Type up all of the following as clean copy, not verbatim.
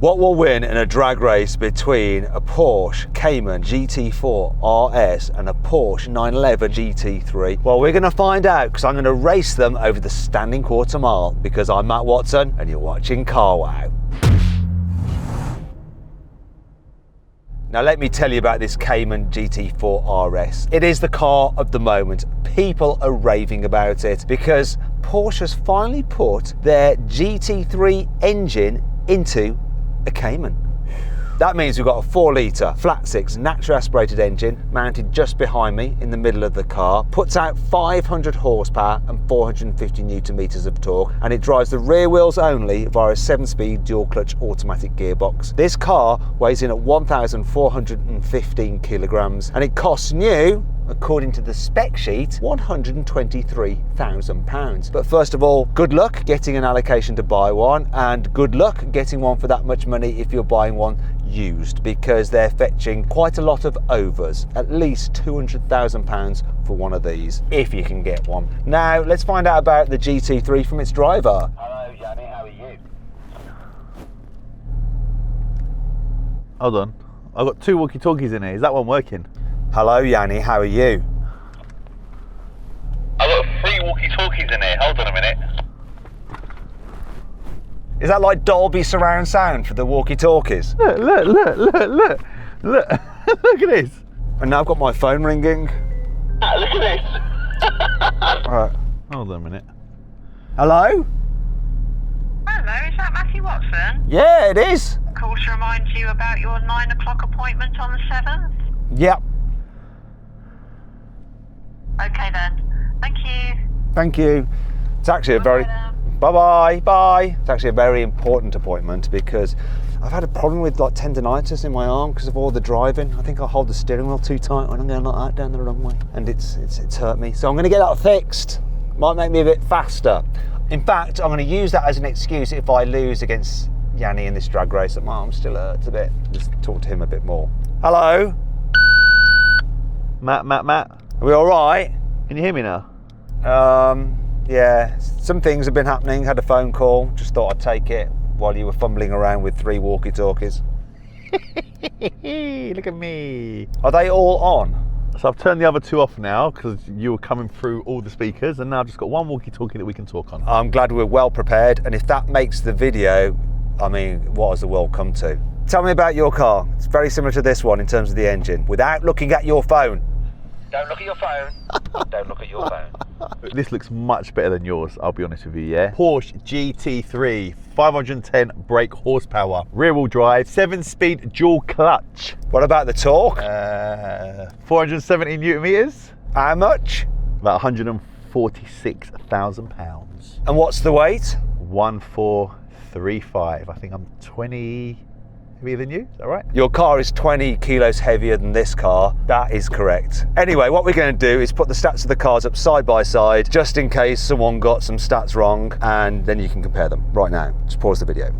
What will win in a drag race between a Porsche Cayman GT4 RS and a Porsche 911 GT3? Well, we're going to find out because I'm going to race them over the standing quarter mile because I'm Matt Watson and you're watching Carwow. Now let me tell you about this Cayman GT4 RS. It is the car of the moment. People are raving about it because Porsche has finally put their GT3 engine into a Cayman. That means we've got a 4-litre flat 6 naturally aspirated engine mounted just behind me in the middle of the car, puts out 500 horsepower and 450 newton meters of torque, and it drives the rear wheels only via a 7-speed dual clutch automatic gearbox. This car weighs in at 1,415 kilograms and it costs new, according to the spec sheet, £123,000. But first of all, good luck getting an allocation to buy one, and good luck getting one for that much money if you're buying one used, because they're fetching quite a lot of overs, at least £200,000 for one of these, if you can get one. Now, let's find out about the GT3 from its driver. Hello, Johnny, how are you? Hold on, I've got 2 walkie-talkies in here. Is that one working? Hello, Yanni, how are you? I've got 3 walkie-talkies in here. Hold on a minute. Is that like Dolby surround sound for the walkie-talkies? Look. Look at this. And now I've got my phone ringing. Look at this. Right. Hold on a minute. Hello? Hello, is that Matthew Watson? Yeah, it is. Call to remind you about your 9 o'clock appointment on the 7th? Yep. Okay then. Thank you. Thank you. It's actually a very... Bye. It's actually a very important appointment because I've had a problem with like tendonitis in my arm because of all the driving. I think I hold the steering wheel too tight when I'm going like that down the runway, and it's hurt me. So I'm going to get that fixed. Might make me a bit faster. In fact, I'm going to use that as an excuse if I lose against Yanni in this drag race that my arm still hurts a bit. Just talk to him a bit more. Hello? Matt. Are we all right? Can you hear me now? Yeah, some things have been happening. Had a phone call, just thought I'd take it while you were fumbling around with 3 walkie-talkies. Look at me. Are they all on? So I've turned the other 2 off now because you were coming through all the speakers, and now I've just got 1 walkie-talkie that we can talk on. I'm glad we're well prepared, and if that makes the video, I mean, what has the world come to? Tell me about your car. It's very similar to this one in terms of the engine, without looking at your phone. Don't look at your phone. Don't look at your phone. This looks much better than yours, I'll be honest with you, yeah? Porsche GT3, 510 brake horsepower, rear wheel drive, 7-speed dual clutch. What about the torque? 470 newton meters. How much? About 146,000 pounds. And what's the weight? 1435. I think I'm 20 heavier than you, is that right? Your car is 20 kilos heavier than this car. That is correct. Anyway, what we're going to do is put the stats of the cars up side by side, just in case someone got some stats wrong, and then you can compare them right now. Just pause the video.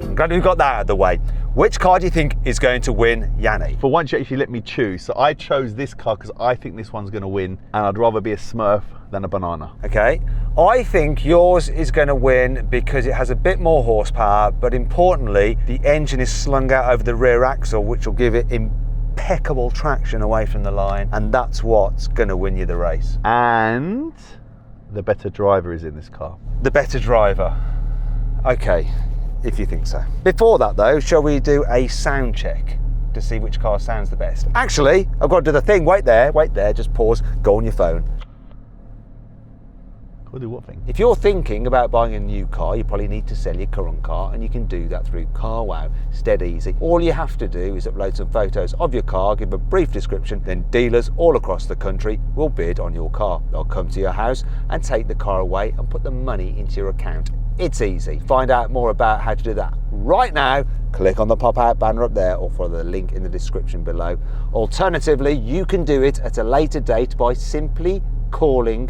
I'm glad we've got that out of the way. Which car do you think is going to win, Yanni? For once you actually let me choose, so I chose this car because I think this one's going to win, and I'd rather be a Smurf than a banana. Okay, I think yours is going to win because it has a bit more horsepower, but importantly, the engine is slung out over the rear axle, which will give it impeccable traction away from the line, and that's what's going to win you the race. And the better driver is in this car. The better driver. Okay, if you think so. Before that though, shall we do a sound check to see which car sounds the best? Actually, I've got to do the thing. Wait there, just pause, go on your phone. Go do what thing? If you're thinking about buying a new car, you probably need to sell your current car, and you can do that through Carwow. It's dead easy. All you have to do is upload some photos of your car, give a brief description, then dealers all across the country will bid on your car. They'll come to your house and take the car away and put the money into your account. It's easy. Find out more about how to do that right now. Click on the pop-out banner up there or follow the link in the description below. Alternatively, you can do it at a later date by simply Googling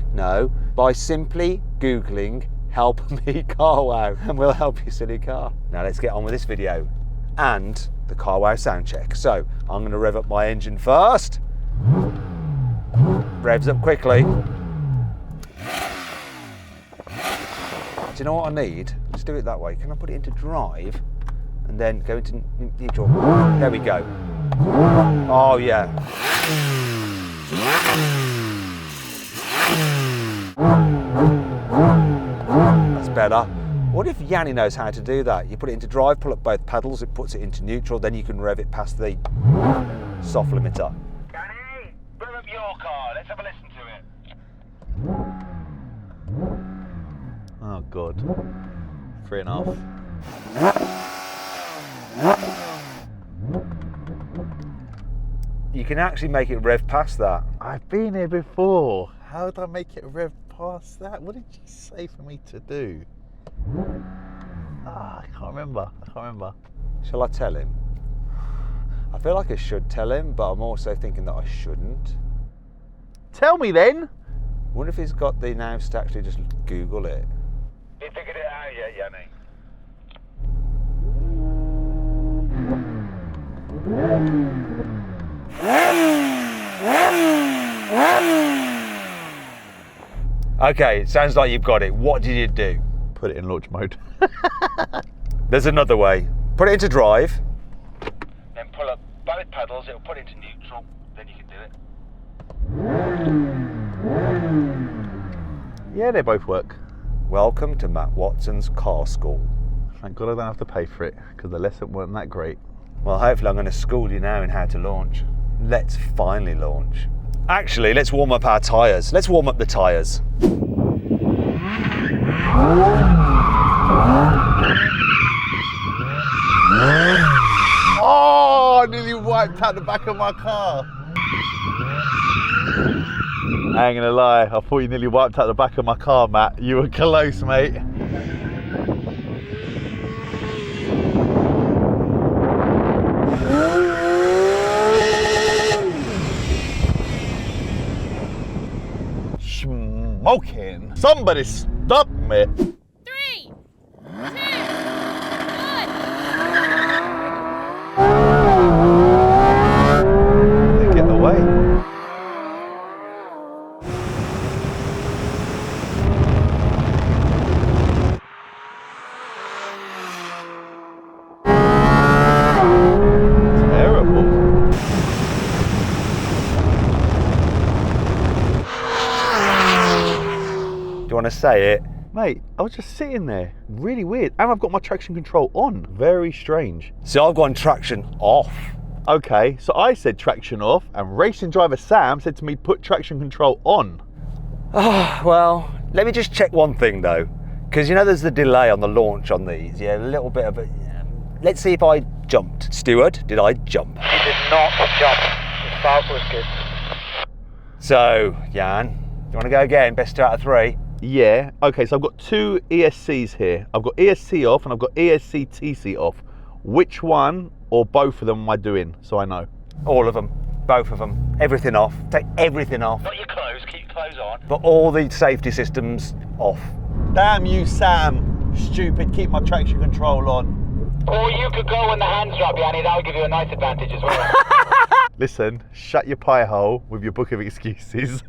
"Help Me Carwow" and we'll help you sell your car. Now let's get on with this video and the Carwow sound check. So I'm going to rev up my engine first. Revs up quickly. Do you know what I need? Let's do it that way. Can I put it into drive and then go into neutral? There we go. Oh yeah. That's better. What if Yanni knows how to do that? You put it into drive, pull up both pedals, it puts it into neutral, then you can rev it past the soft limiter. Danny, bring up your car. Let's have a listen to it. Oh God. 3.5. You can actually make it rev past that. I've been here before. How did I make it rev past that? What did you say for me to do? I can't remember. Shall I tell him? I feel like I should tell him, but I'm also thinking that I shouldn't. Tell me then. I wonder if he's got the nous to actually just Google it. You figured it out yet, Yanni? Okay, sounds like you've got it. What did you do? Put it in launch mode. There's another way. Put it into drive. Then pull up both pedals, it'll put it into neutral, then you can do it. Yeah, they both work. Welcome to Matt Watson's car school. Thank God I don't have to pay for it because the lesson weren't that great. Well, hopefully I'm going to school you now in how to launch. Let's finally launch. Actually, let's warm up our tyres. Let's warm up the tyres. Oh, I nearly wiped out the back of my car. I ain't gonna lie, I thought you nearly wiped out the back of my car, Matt. You were close, mate. Smoking. Somebody stop me. 3, 2, 1. They get away. Terrible. Do you want to say it? Mate, I was just sitting there. Really weird. And I've got my traction control on. Very strange. So I've gone traction off. Okay, so I said traction off, and racing driver Sam said to me, put traction control on. Well, let me just check one thing though. Because you know there's the delay on the launch on these. Yeah, a little bit of it. Let's see if I jumped. Steward, did I jump? You did not jump. The start was good. So, Jan, do you want to go again? Best 2 out of 3? Yeah, okay, so I've got 2 ESCs here. I've got ESC off and I've got ESC TC off. Which one or both of them am I doing, so I know? All of them. Both of them. Everything off. Take everything off. Not your clothes, keep your clothes on. But all the safety systems off. Damn you, Sam. Stupid, keep my traction control on. Or you could go when the hands drop, Yanni, that would give you a nice advantage as well. Listen, shut your pie hole with your book of excuses.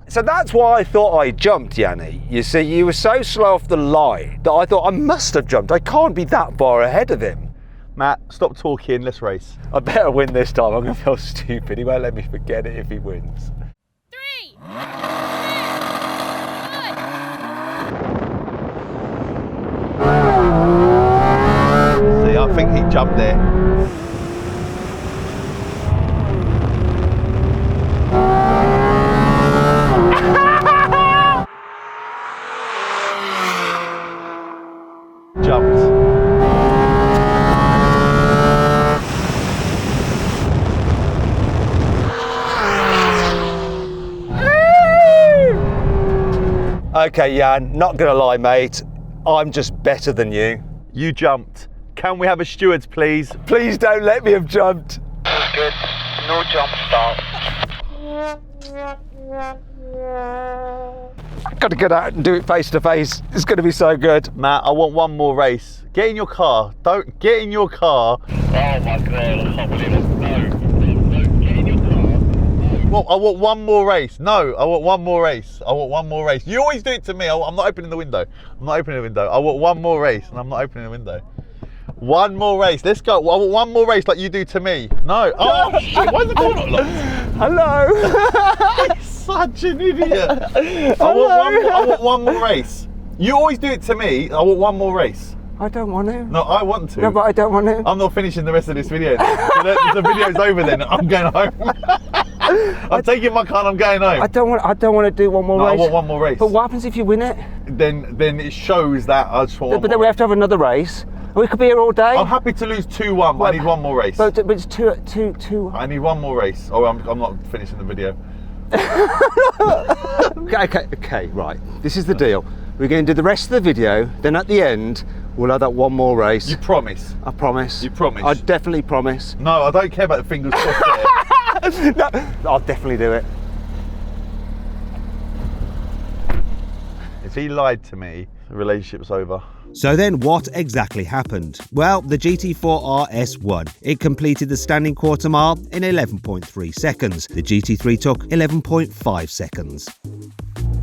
So that's why I thought I jumped, Yanni. You see, you were so slow off the line that I thought I must have jumped. I can't be that far ahead of him. Matt, stop talking, let's race. I better win this time. I'm going to feel stupid. He won't let me forget it if he wins. 3, 2, 1. See, I think he jumped there. Jumped. Okay, Jan, not going to lie, mate. I'm just better than you. You jumped. Can we have a stewards, please? Please don't let me have jumped. Good. No jump start. Got to get out and do it face to face. It's going to be so good. Matt, I want one more race. Get in your car. Don't get in your car. Oh my god, I can't believe it. No, get in your car. No. Well, I want one more race. No, I want one more race. I want one more race. You always do it to me. I'm not opening the window. I'm not opening the window. I want one more race, and I'm not opening the window. One more race. Let's go. I want one more race like you do to me. No. Oh, shit. Why is the door not locked? Hello. You're such an idiot. I want one more race. You always do it to me. I want one more race. I don't want to. No, I want to. No, but I don't want to. I'm not finishing the rest of this video. So the video's over then. I'm going home. I'm taking my car and I'm going home. I don't want to do one more race. I want one more race. But what happens if you win it? Then it shows that I just want one But more then we race. have to have another race. We could be here all day. I'm happy to lose 2-1, but I need one more race. But it's two. I need one more race. Oh, I'm not finishing the video. Okay, right. This is the deal. We're going to do the rest of the video. Then at the end, we'll have that one more race. You promise? I promise. You promise? I definitely promise. No, I don't care about the fingers crossed there. No, I'll definitely do it. If he lied to me, the relationship's over. So then what exactly happened? Well, the GT4 RS won. It completed the standing quarter mile in 11.3 seconds. The GT3 took 11.5 seconds.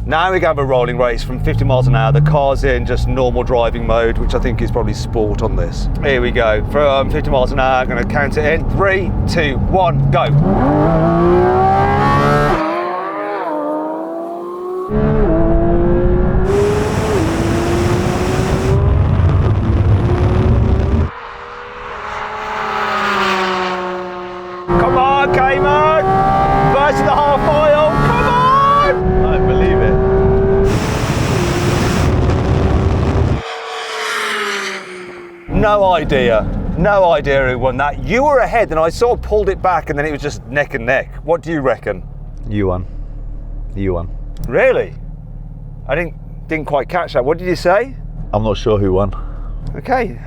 Now we have a rolling race from 50 miles an hour. The car's in just normal driving mode, which I think is probably sport on this. Here we go. From 50 miles an hour, I'm going to count it in. 3, 2, 1, go. Come on, Cayman! First of the half mile, come on! I don't believe it. No idea who won that. You were ahead and I sort of pulled it back and then it was just neck and neck. What do you reckon? You won. You won. Really? I didn't quite catch that. What did you say? I'm not sure who won. Okay,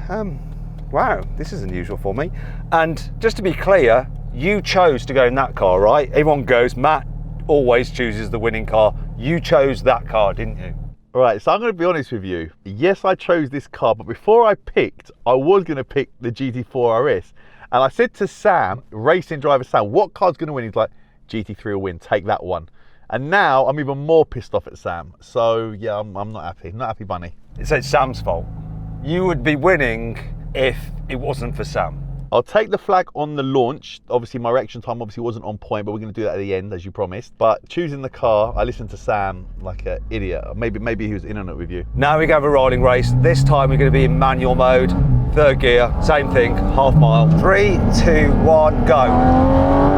wow, this is unusual for me. And just to be clear, you chose to go in that car, right? Everyone goes, Matt always chooses the winning car. You chose that car, didn't you? All right, so I'm going to be honest with you. Yes, I chose this car, but before I picked, I was going to pick the GT4 RS. And I said to Sam, racing driver Sam, what car's going to win? He's like, GT3 will win, take that one. And now I'm even more pissed off at Sam. So yeah, I'm not happy. Not happy, bunny. So it's Sam's fault. You would be winning if it wasn't for Sam. I'll take the flag on the launch. Obviously, my reaction time obviously wasn't on point, but we're going to do that at the end, as you promised. But choosing the car, I listened to Sam like an idiot. Maybe he was in on it with you. Now we have a rolling race. This time we're going to be in manual mode, third gear, same thing, half mile. 3, 2, 1, go.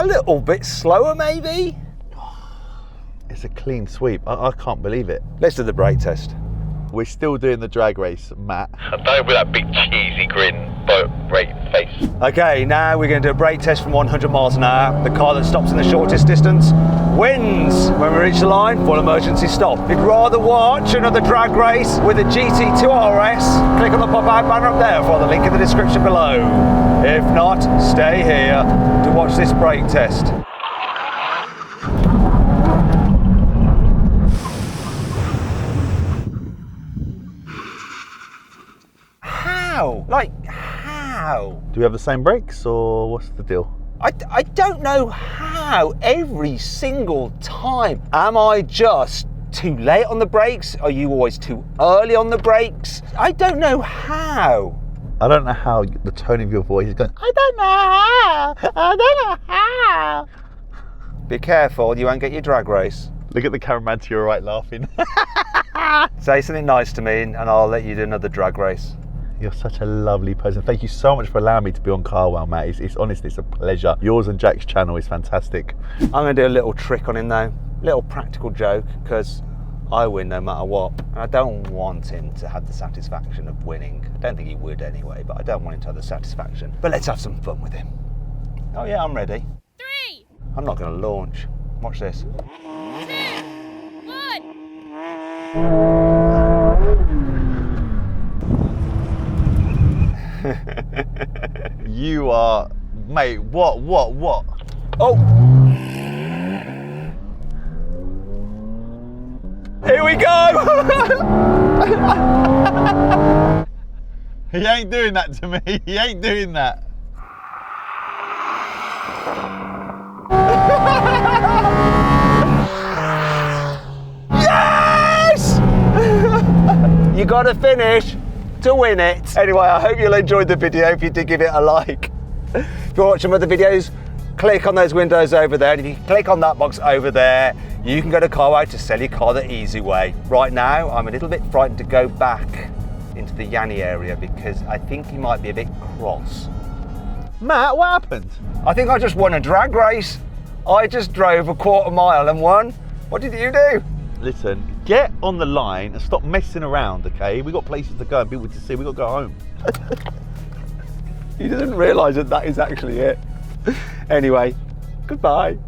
A little bit slower maybe? It's a clean sweep. I can't believe it. Let's do the brake test. We're still doing the drag race, Matt. Don't with that big cheesy grin, but great face. Okay, now we're going to do a brake test from 100 miles an hour. The car that stops in the shortest distance wins. When we reach the line, full emergency stop. If you'd rather watch another drag race with a GT2 RS, click on the pop-out banner up there for the link in the description below. If not, stay here to watch this brake test. How? Like, how? Do we have the same brakes or what's the deal? I don't know how every single time. Am I just too late on the brakes? Are you always too early on the brakes? I don't know how. I don't know how the tone of your voice is going, I don't know how, I don't know how. Be careful, you won't get your drag race. Look at the cameraman to your right laughing. Say something nice to me and I'll let you do another drag race. You're such a lovely person. Thank you so much for allowing me to be on Carwow, Matt. It's honestly, it's a pleasure. Yours and Jack's channel is fantastic. I'm going to do a little trick on him though. Little practical joke, because I win no matter what. And I don't want him to have the satisfaction of winning. I don't think he would anyway, but I don't want him to have the satisfaction. But let's have some fun with him. Oh yeah, I'm ready. 3, I'm not going to launch. Watch this. 2, You are, mate, what? Oh! Here we go! He ain't doing that to me, he ain't doing that. Yes! You gotta finish to win it. Anyway, I hope you'll enjoy the video. If you did, give it a like. If you're watching other videos, click on those windows over there, and if you click on that box over there, you can go to Carwow to sell your car the easy way. Right now, I'm a little bit frightened to go back into the Yanni area because I think he might be a bit cross. Matt, what happened? I think I just won a drag race. I just drove a quarter mile and won. What did you do? Listen, get on the line and stop messing around, okay? We got places to go and people to see, we got to go home. He doesn't realise that that is actually it. Anyway, goodbye.